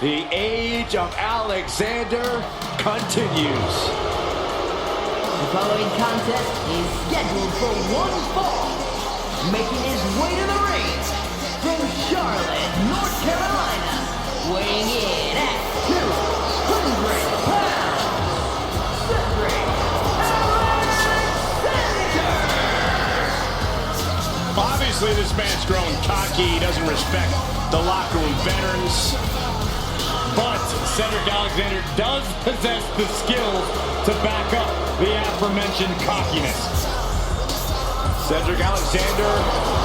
The age of Alexander continues. The following contest is scheduled for one fall. Making his way to the ring from Charlotte, North Carolina, weighing in at 200 pounds, Cedric Alexander! Obviously, this man's growing cocky. He doesn't respect the locker room veterans. But Cedric Alexander does possess the skills to back up the aforementioned cockiness. Cedric Alexander,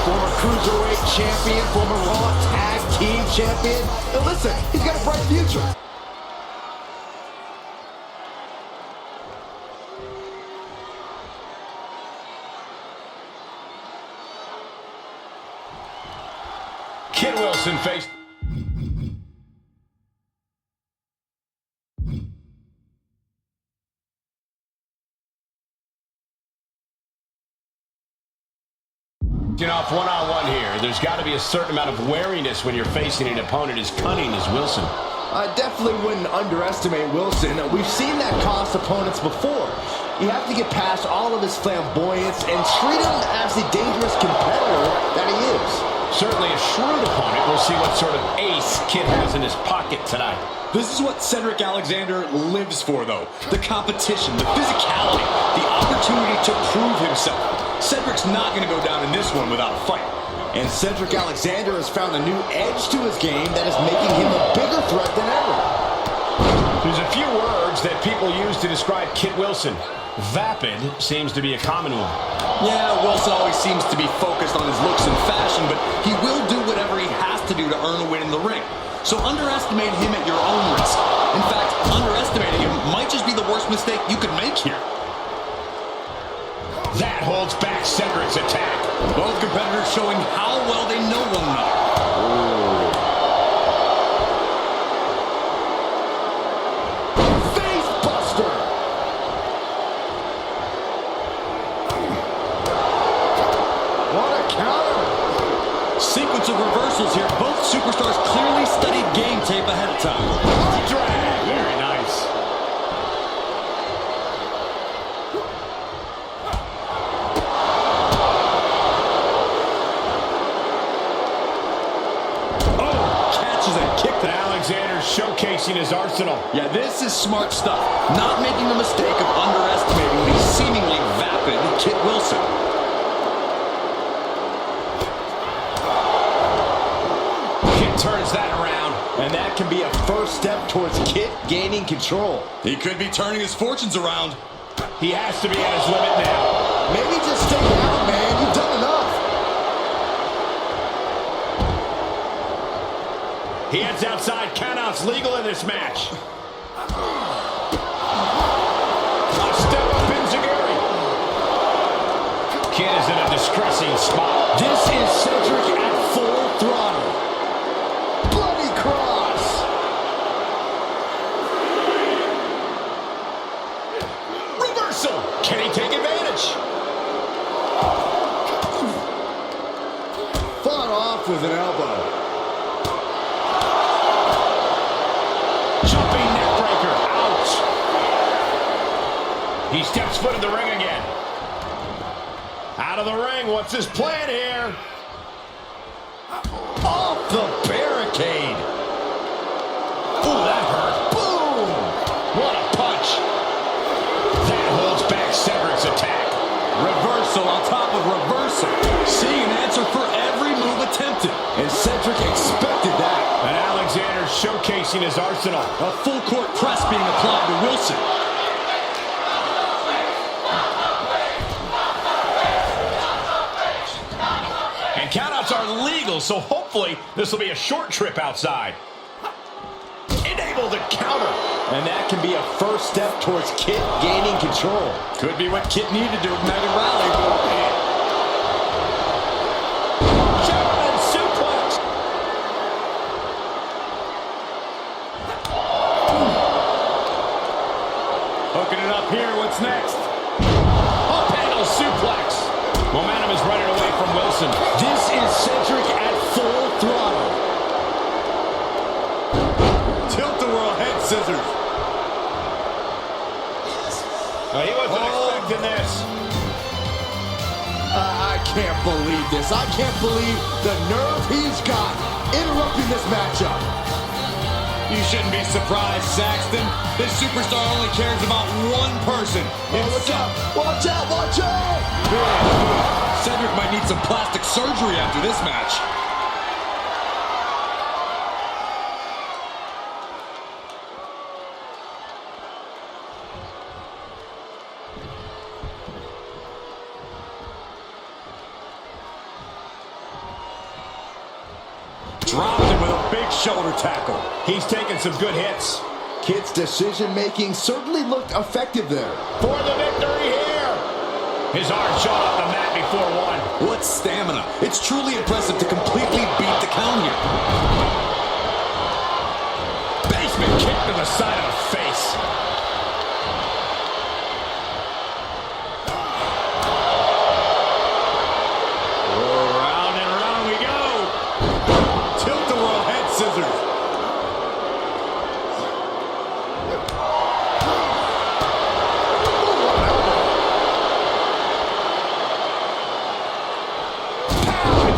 former Cruiserweight champion, former Raw Tag Team champion. And listen, he's got a bright future. Kid Wilson faced... off one-on-one here. There's got to be a certain amount of wariness when you're facing an opponent as cunning as Wilson. I definitely wouldn't underestimate Wilson. We've seen that cost opponents before. You have to get past all of his flamboyance and treat him as the dangerous competitor that he is. Certainly a shrewd opponent. We'll see what sort of ace Kid has in his pocket tonight. This is what Cedric Alexander lives for, though. The competition, the physicality, the opportunity to prove himself. Cedric's not going to go down in this one without a fight. And Cedric Alexander has found a new edge to his game that is making him a bigger threat than ever. There's a few words that people use to describe Kit Wilson. Vapid seems to be a common one. Yeah, Wilson always seems to be focused on his looks and fashion, but he will do whatever he has to do to earn a win in the ring. So underestimate him at your own risk. In fact, underestimating him might just be the worst mistake you could make here. That holds back Cedric's attack. Both competitors showing how well they know one another. Face buster. What a counter. Sequence of reversals here. Both superstars clearly studied game tape ahead of time. Drag. Very nice. Alexander showcasing his arsenal. Yeah, this is smart stuff. Not making the mistake of underestimating the seemingly vapid Kit Wilson. Kit turns that around. And that can be a first step towards Kit gaining control. He could be turning his fortunes around. He has to be at his limit now. Maybe just stay down, man. You've done enough. He heads outside. Countouts legal in this match. A step up enziguri. Kid is in a distressing spot. This is Cedric at full throttle. Bloody cross. Reversal. Can he take advantage? Fought off with an elbow. Jumping neck breaker. Ouch. He steps foot in the ring again. Out of the ring. What's his plan here? Off the barricade. Ooh, that hurt. Boom. What a punch. That holds back Cedric's attack. Reversal on top of reversal. Seeing an answer for every move attempted. And Cedric expected that. And Alexander showcasing his arsenal. A full court press being applied to Wilson. And countouts are legal, so hopefully this will be a short trip outside. Enable the counter. And that can be a first step towards Kit gaining control. Could be what Kit needed to ignite a rally. German suplex. Hooking it up here. What's next? Up handle suplex. Momentum is running away from Wilson. This is Cedric at full throttle. scissors. He wasn't expecting this. I can't believe this. I can't believe the nerve he's got interrupting this matchup. You shouldn't be surprised, Saxton. This superstar only cares about one person. Watch out! Watch out! Watch out! Cedric might need some plastic surgery after this match. Dropped him with a big shoulder tackle. He's taking some good hits. Kid's decision-making certainly looked effective there. For the victory here. His arm shot off the mat before one. What stamina. It's truly impressive to completely beat the count here. Basement kick to the side of the face. Round and round we go. Tilt-a-whirl head scissors.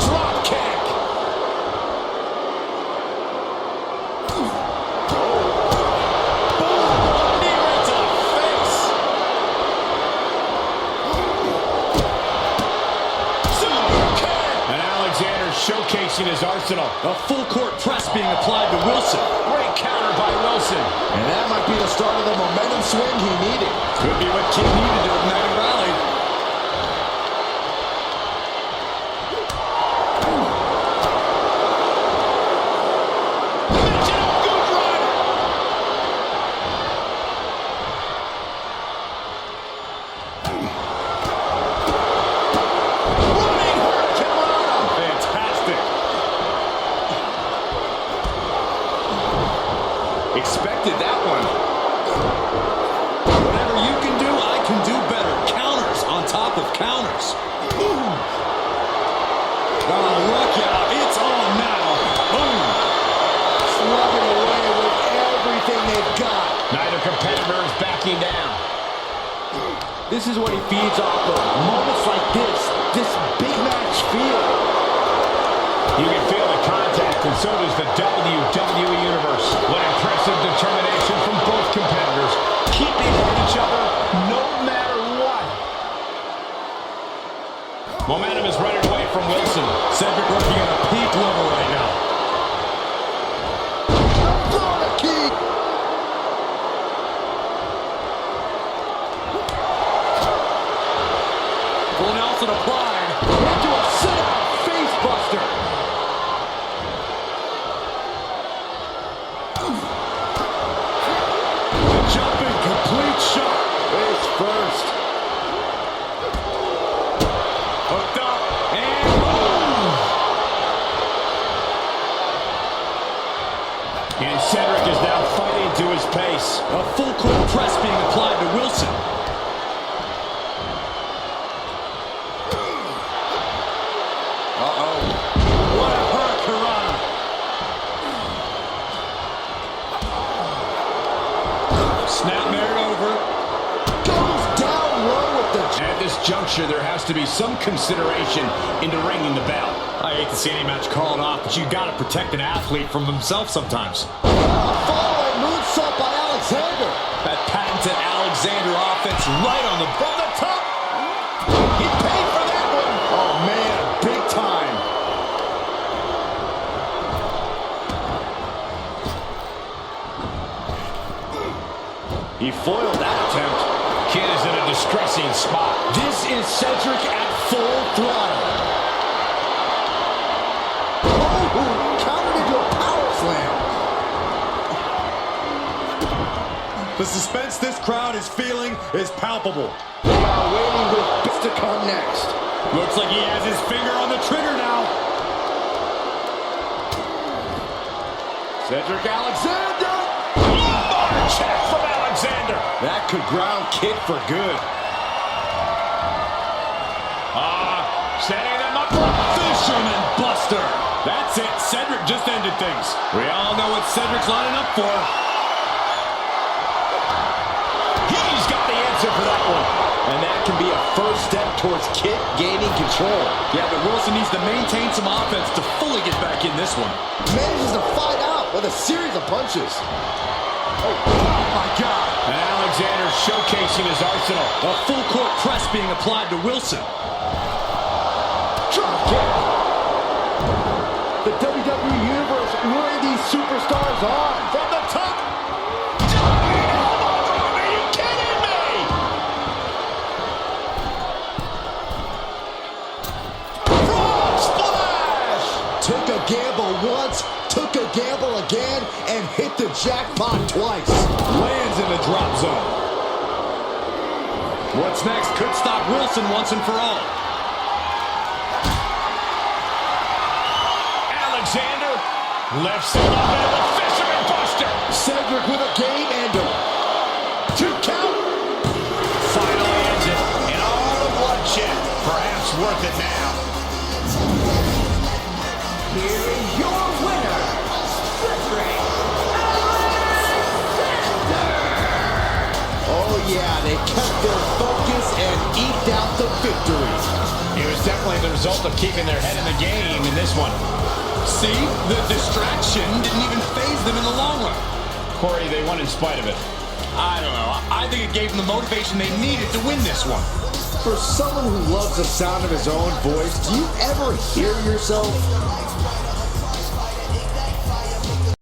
Drop kick. Knee right to the face. Super kick. And Alexander showcasing his arsenal. A full court press being applied to Wilson. Great counter by Wilson. And that might be the start of the momentum swing he needed. Could be what King needed to ignite a rally. Expected that one. Whatever you can do, I can do better. Counters on top of counters. Oh, look out. It's on now. Boom. Slugging away with everything they've got. Neither competitor is backing down. This is what he feeds off of. Moments like this big match feel. You can feel the contact, and so does the WWE Universe. What impressive determination from both competitors, keeping at each other no matter what. Momentum is running away from Wilson. Cedric working at a peak level right now. Florida Key. Full Nelson applied. Into a sit-out face buster. Jumping complete shot. Face first. Hooked up, and boom! And Cedric is now fighting to his pace. A full court press being applied to Wilson. Uh-oh. What a hurricanrana. Snap married over. Goes down low with the... At this juncture, there has to be some consideration into ringing the bell. I hate to see any match called off, but you got to protect an athlete from himself sometimes. Following moonsault by Alexander. That patented Alexander offense right on the... From the top. He paid for that one. Oh, man, big time. He foiled that attempt. Kid is in a distressing spot. This is Cedric at full throttle. Oh, countered into a power slam. The suspense this crowd is feeling is palpable. They are waiting with bits to come next. Looks like he has his finger on the trigger now. Cedric Alexander. Lumbar check from Alexander. That could ground Kid for good. Setting them up. Fisherman Buster. That's it. Cedric just ended things. We all know what Cedric's lining up for. reason for that one. And that can be a first step towards Kit gaining control. Yeah, but Wilson needs to maintain some offense to fully get back in this one. Manages to fight out with a series of punches. Oh my God. And Alexander showcasing his arsenal. A full court press being applied to Wilson. Drop kick. The WWE Universe luring these superstars on. From the top. Giant elbow drop. Are you kidding me? Frog splash. Took a gamble once, took a gamble again, and hit the jackpot twice. Lands in the drop zone. What's next could stop Wilson once and for all. Alexander lifts him up into the fisherman buster. Cedric with a game ender. 2 count. Finally ends it. And all the bloodshed. Perhaps worth it now. Here is your winner, Cedric Alexander. Oh yeah, they kept their focus and eked out the victory. It was definitely the result of keeping their head in the game in this one. See, the distraction didn't even faze them in the long run. Corey, they won in spite of it. I don't know. I think it gave them the motivation they needed to win this one. For someone who loves the sound of his own voice, do you ever hear yourself?